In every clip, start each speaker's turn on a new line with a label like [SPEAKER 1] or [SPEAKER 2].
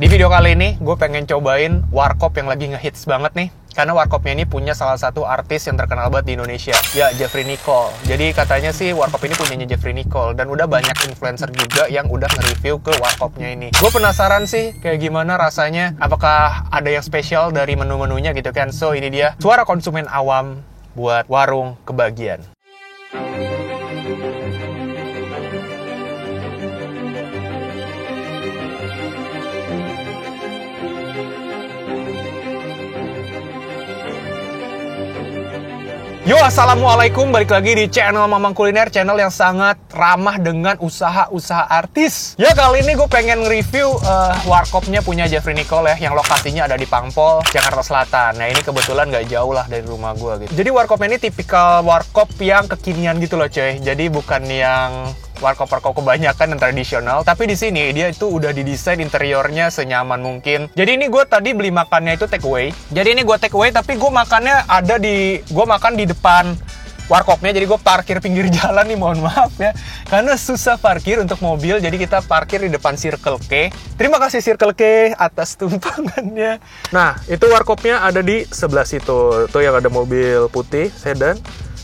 [SPEAKER 1] Di video kali ini, gue pengen cobain warkop yang lagi ngehits banget nih. Karena warkopnya ini punya salah satu artis yang terkenal banget di Indonesia. Ya, Jeffrey Nicole. Jadi katanya sih warkop ini punyanya Jeffrey Nicole. Dan udah banyak influencer juga yang udah nge-review ke warkopnya ini. Gue penasaran sih kayak gimana rasanya. Apakah ada yang spesial dari menu-menunya gitu kan. So, ini dia suara konsumen awam buat warung kebagian. Yo, assalamualaikum, balik lagi di channel Mamang Kuliner, channel yang sangat ramah dengan usaha-usaha artis. Ya, kali ini gue pengen nge-review warkopnya punya Jeffrey Nicole ya, yang lokasinya ada di Pangpol, Jakarta Selatan. Nah, ini kebetulan gak jauh lah dari rumah gue gitu. Jadi warkopnya ini tipikal warkop yang kekinian gitu loh coy. Jadi bukan yang warkop-warkop kebanyakan yang tradisional, tapi di sini dia itu udah didesain interiornya senyaman mungkin. Jadi ini gue tadi beli makannya itu take away. Jadi ini gue take away, tapi gue makannya gue makan di depan warkopnya. Jadi gue parkir pinggir jalan nih, mohon maaf ya, karena susah parkir untuk mobil. Jadi kita parkir di depan Circle K. Terima kasih Circle K atas tumpangannya. Nah, itu warkopnya ada di sebelah situ. Tuh yang ada mobil putih sedan,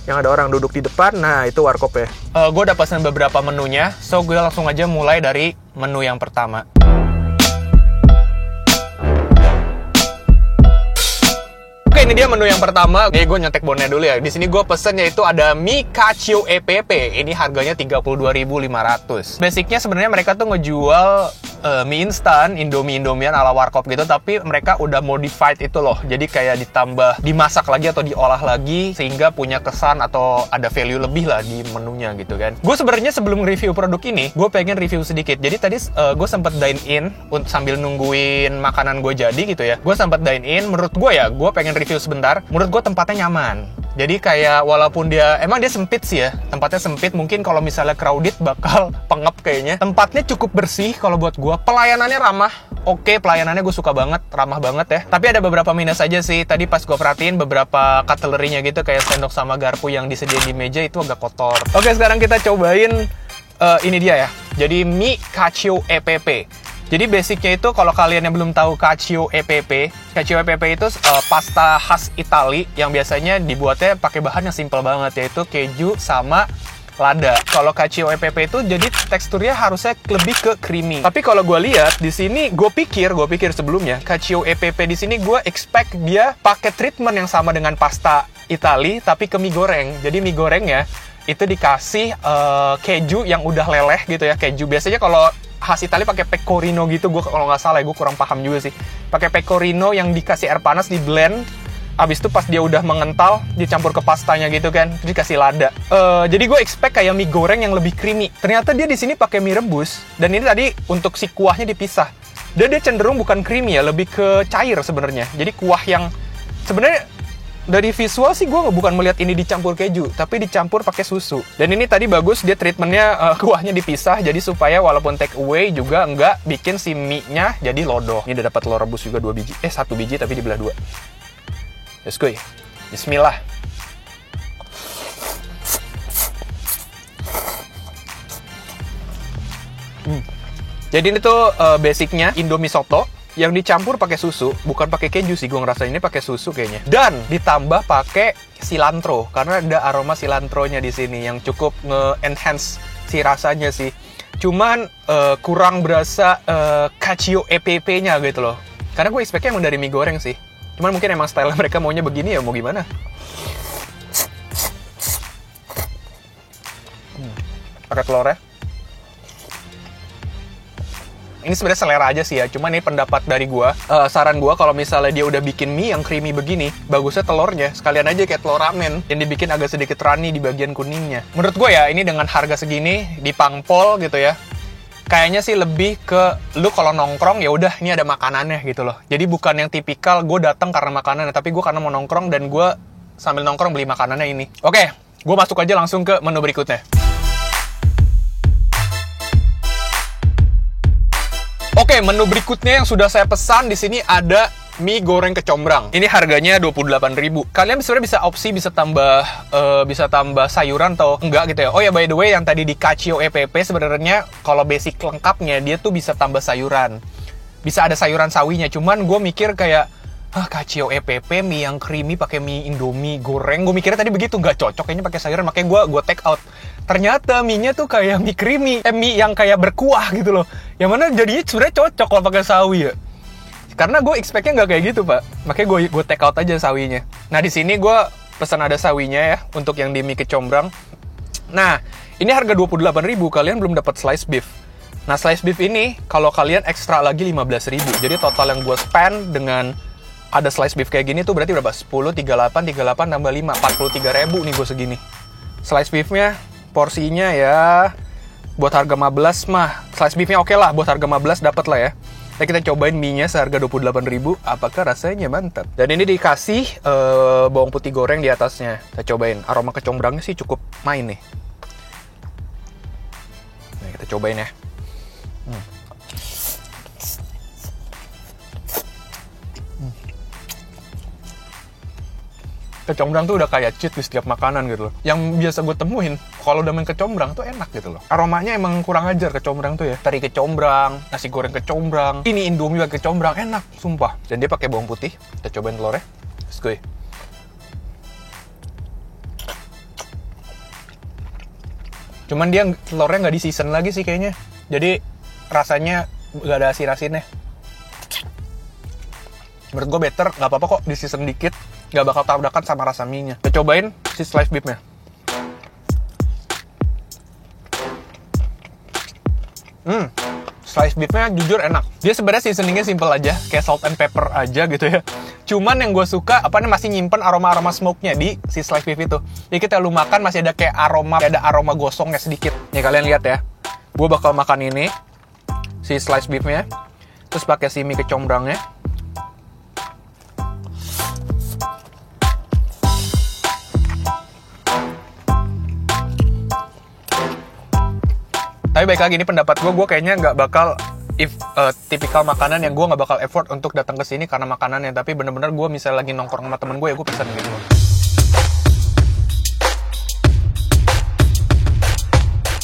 [SPEAKER 1] yang ada orang duduk di depan. Nah, itu warkop ya. Gue udah pesan beberapa menunya, so gue langsung aja mulai dari menu yang pertama. Oke, ini dia menu yang pertama. Nih, gue nyetek bonnya dulu ya. Di sini gue pesen yaitu ada mie cacio EPP. Ini harganya 32.500. Basicnya sebenarnya mereka tuh ngejual mie instan, Indomie-Indomian ala warkop gitu, tapi mereka udah modified itu loh. Jadi kayak ditambah, dimasak lagi atau diolah lagi sehingga punya kesan atau ada value lebih lah di menunya gitu kan. Gue sebenarnya sebelum review produk ini, gue pengen review sedikit. Jadi tadi gue sempet dine in sambil nungguin makanan gue jadi gitu ya. Gue sempet dine in, menurut gue ya, gue pengen review sebentar. Menurut gue tempatnya nyaman. Jadi kayak walaupun emang dia sempit sih ya, tempatnya sempit, mungkin kalau misalnya crowded bakal pengep kayaknya. Tempatnya cukup bersih kalau buat gue, pelayanannya ramah. Oke, pelayanannya gue suka banget, ramah banget ya. Tapi ada beberapa minus aja sih. Tadi pas gue perhatiin beberapa cutlery-nya gitu, kayak sendok sama garpu yang disediain di meja itu agak kotor. Oke, sekarang kita cobain ini dia ya. Jadi mie cacio EPP. Jadi basicnya itu kalau kalian yang belum tahu cacio EPP itu pasta khas Itali yang biasanya dibuatnya pakai bahan yang simple banget, yaitu keju sama lada. Kalau cacio EPP itu jadi teksturnya harusnya lebih ke creamy. Tapi kalau gue lihat di sini, gue pikir sebelumnya cacio EPP di sini gue expect dia pakai treatment yang sama dengan pasta Itali tapi ke mie goreng. Jadi mie gorengnya itu dikasih keju yang udah leleh gitu ya, keju. Biasanya kalau khas Italia pakai pecorino gitu, gue kalau nggak salah ya, gue kurang paham juga sih. Pakai pecorino yang dikasih air panas, di blend, abis itu pas dia udah mengental dicampur ke pastanya gitu kan, terus dikasih lada. Jadi gue expect kayak mie goreng yang lebih creamy. Ternyata dia di sini pakai mie rebus, dan ini tadi untuk si kuahnya dipisah. Dan dia cenderung bukan creamy ya, lebih ke cair sebenarnya. Jadi kuah yang sebenarnya dari visual sih gue bukan melihat ini dicampur keju, tapi dicampur pakai susu. Dan ini tadi bagus, dia treatmentnya kuahnya dipisah, jadi supaya walaupun take away juga nggak bikin si mie-nya jadi lodoh. Ini udah dapat telur rebus juga 2 biji, 1 biji tapi dibelah 2. Let's go ya. Bismillah. Jadi ini tuh basicnya Indomie soto yang dicampur pakai susu, bukan pakai keju sih, gue ngerasain ini pakai susu kayaknya. Dan ditambah pakai cilantro, karena ada aroma cilantronya di sini yang cukup nge-enhance si rasanya sih. Cuman kurang berasa cacio EPP-nya gitu loh. Karena gue expect-nya emang dari mie goreng sih. Cuman mungkin emang style mereka maunya begini ya, mau gimana. Pakai telurnya. Ini sebenarnya selera aja sih ya, cuman ini pendapat dari gua. Saran gua kalau misalnya dia udah bikin mie yang creamy begini, bagusnya telurnya sekalian aja kayak telur ramen yang dibikin agak sedikit runny di bagian kuningnya. Menurut gua ya, ini dengan harga segini di Pangpol gitu ya, kayaknya sih lebih ke lu kalau nongkrong ya udah ini ada makanannya gitu loh. Jadi bukan yang tipikal gue datang karena makanannya, tapi gue karena mau nongkrong dan gue sambil nongkrong beli makanannya ini. Oke, gue masuk aja langsung ke menu berikutnya. Oke, menu berikutnya yang sudah saya pesan di sini ada mie goreng kecombrang. Ini harganya 28.000. Kalian sebenarnya bisa tambah sayuran atau enggak gitu ya. Oh ya, by the way, yang tadi di cacio EPP sebenarnya kalau basic lengkapnya dia tuh bisa tambah sayuran. bisa ada sayuran sawinya. Cuman gue mikir kayak, Kacyo EPP, mie yang creamy pakai mie Indomie goreng. Gue mikirnya tadi begitu, nggak cocok kayaknya pakai sayuran, makanya gue take out. Ternyata mie-nya tuh kayak mie creamy, mie yang kayak berkuah gitu loh. Yang mana jadinya sebenarnya cocok kalau pakai sawi ya. Karena gue expect-nya nggak kayak gitu, Pak. Makanya gue take out aja sawinya. Nah, di sini gue pesan ada sawinya ya untuk yang di mie kecombrang. Nah, ini harga 28.000, kalian belum dapat slice beef. Nah, slice beef ini kalau kalian ekstra lagi 15.000. Jadi total yang gue spend dengan ada slice beef kayak gini tuh berarti berapa? 10, 38 tambah 5, 43.000 nih gue segini. Slice beefnya, porsinya ya buat harga 15 mah. Slice beefnya oke lah, buat harga 15 dapat lah ya. Nah, kita cobain mie-nya seharga 28.000, apakah rasanya mantap. Dan ini dikasih bawang putih goreng di atasnya. Kita cobain, aroma kecombrangnya sih cukup main nih. Nah, kita cobain ya. Kecombrang tuh udah kayak cheat di setiap makanan gitu loh. Yang biasa gue temuin, kalau udah main kecombrang tuh enak gitu loh. Aromanya emang kurang ajar kecombrang tuh ya. Teri kecombrang, nasi goreng kecombrang, ini Indomie pakai kecombrang, enak, sumpah. Dan dia pakai bawang putih. Kita cobain telurnya. Let's go. Cuman dia telurnya nggak di season lagi sih kayaknya. Jadi rasanya nggak ada asin-asinnya. Menurut gue better, nggak apa-apa kok di season dikit. Nggak bakal tabrakan sama rasa mie-nya. Kita cobain si slice beef-nya. Slice beef-nya jujur enak. Dia sebenarnya seasoningnya simple aja, kayak salt and pepper aja gitu ya. Cuman yang gue suka, masih nyimpen aroma-aroma smoke-nya di si slice beef itu. Jadi kita lu makan masih ada kayak aroma gosongnya sedikit. Nih kalian lihat ya. Gue bakal makan ini, si slice beef-nya. Terus pakai si mie kecombrangnya. Tapi baik lagi, ini pendapat gue kayaknya nggak bakal tipikal makanan yang gue nggak bakal effort untuk datang ke sini karena makanannya. Tapi bener-bener gue misalnya lagi nongkrong sama temen gue ya gue pesen gitu.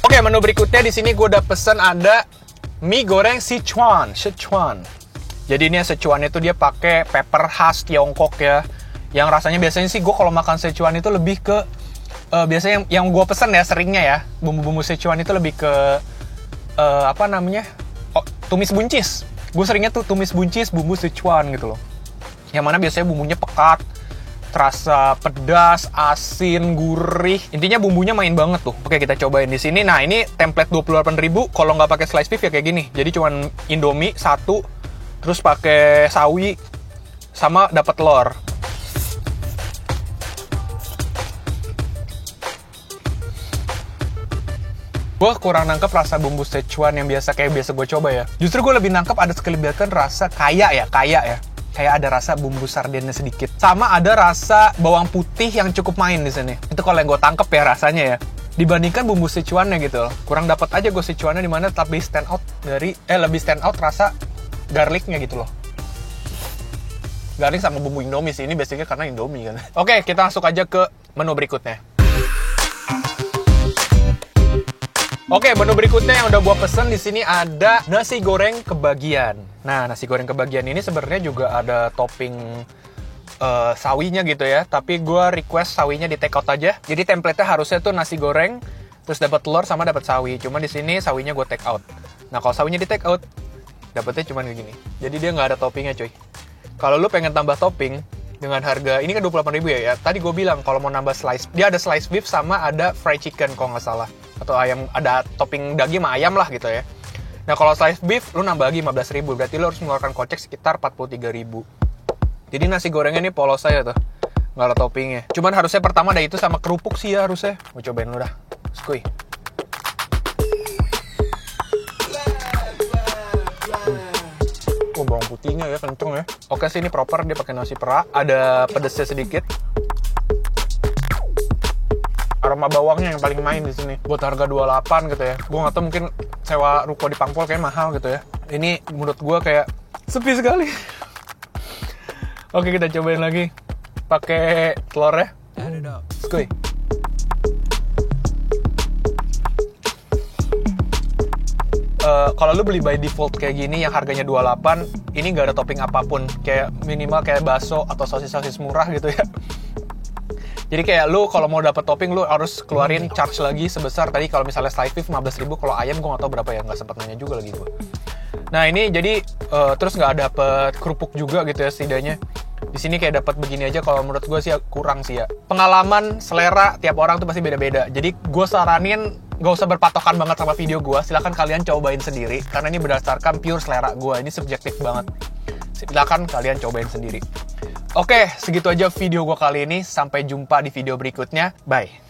[SPEAKER 1] Oke, menu berikutnya di sini gue udah pesen ada mie goreng Sichuan. Jadi ini Sichuan itu dia pakai pepper khas Tiongkok ya. Yang rasanya biasanya sih gue kalau makan Sichuan itu lebih ke biasanya yang gue pesen ya seringnya ya, bumbu-bumbu Sichuan itu lebih ke tumis buncis. Gue seringnya tuh tumis buncis bumbu Sichuan gitu loh. Yang mana biasanya bumbunya pekat, terasa pedas, asin, gurih. Intinya bumbunya main banget tuh. Oke, kita cobain di sini. Nah, ini template 28.000 kalau nggak pakai slice beef ya kayak gini. Jadi cuman Indomie satu, terus pakai sawi sama dapat telur. Gue kurang nangkep rasa bumbu Sichuan yang biasa gue coba ya. Justru gue lebih nangkep ada sekelibatan rasa kaya ya. Kayak ada rasa bumbu sardennya sedikit. Sama ada rasa bawang putih yang cukup main di sini. Itu kalau yang gue tangkep ya rasanya ya. Dibandingkan bumbu Sichuannya gitu. Kurang dapat aja gue Sichuannya di mana lebih stand out rasa garlicnya gitu loh. Garlic sama bumbu Indomie sih. Ini basicnya karena Indomie kan. Oke, kita masuk aja ke menu berikutnya. Oke, menu berikutnya yang udah gua pesen di sini ada nasi goreng kebagian. Nah, nasi goreng kebagian ini sebenarnya juga ada topping sawinya gitu ya. Tapi gua request sawinya di take out aja. Jadi template-nya harusnya tuh nasi goreng, terus dapat telur sama dapat sawi. Cuma di sini sawinya gua take out. Nah, kalau sawinya di take out, dapetnya cuma kayak gini. Jadi dia nggak ada toppingnya, cuy. Kalau lu pengen tambah topping dengan harga ini kan 28.000 ya. Tadi gue bilang kalau mau nambah slice, dia ada slice beef sama ada fried chicken kalau nggak salah. Atau ayam, ada topping daging sama ayam lah gitu ya. Nah, kalau slice beef lu nambah lagi 15.000, berarti lu harus mengeluarkan kocek sekitar 43.000. Jadi nasi gorengnya ini polos aja tuh, nggak ada toppingnya. Cuman harusnya pertama ada itu sama kerupuk sih ya harusnya. Mau cobain lu dah. Skuy. Bawang putihnya ya kenceng ya. Oke sih, ini proper, dia pakai nasi perak, ada pedesnya sedikit. Aroma bawangnya yang paling main di sini. Buat harga 28 gitu ya. Gue nggak tahu, mungkin sewa ruko di Pangpol kayak mahal gitu ya. Ini menurut gue kayak sepi sekali. Oke, kita cobain lagi. Pakai telurnya. Skuy. kalau lu beli by default kayak gini yang harganya 28, ini nggak ada topping apapun, kayak minimal kayak bakso atau sosis murah gitu ya. Jadi kayak lu kalau mau dapet topping lu harus keluarin charge lagi sebesar tadi, kalau misalnya slice beef 15.000, kalau ayam gue nggak tahu berapa ya, nggak sempat nanya juga lagi gue. Nah ini jadi terus nggak dapet kerupuk juga gitu ya setidaknya. Di sini kayak dapat begini aja, kalau menurut gue sih kurang sih ya. Pengalaman selera tiap orang tuh pasti beda-beda. Jadi gue saranin gak usah berpatokan banget sama video gue. Silahkan kalian cobain sendiri, karena ini berdasarkan pure selera gue. Ini subjektif banget. Silahkan kalian cobain sendiri. Oke, segitu aja video gue kali ini. Sampai jumpa di video berikutnya. Bye.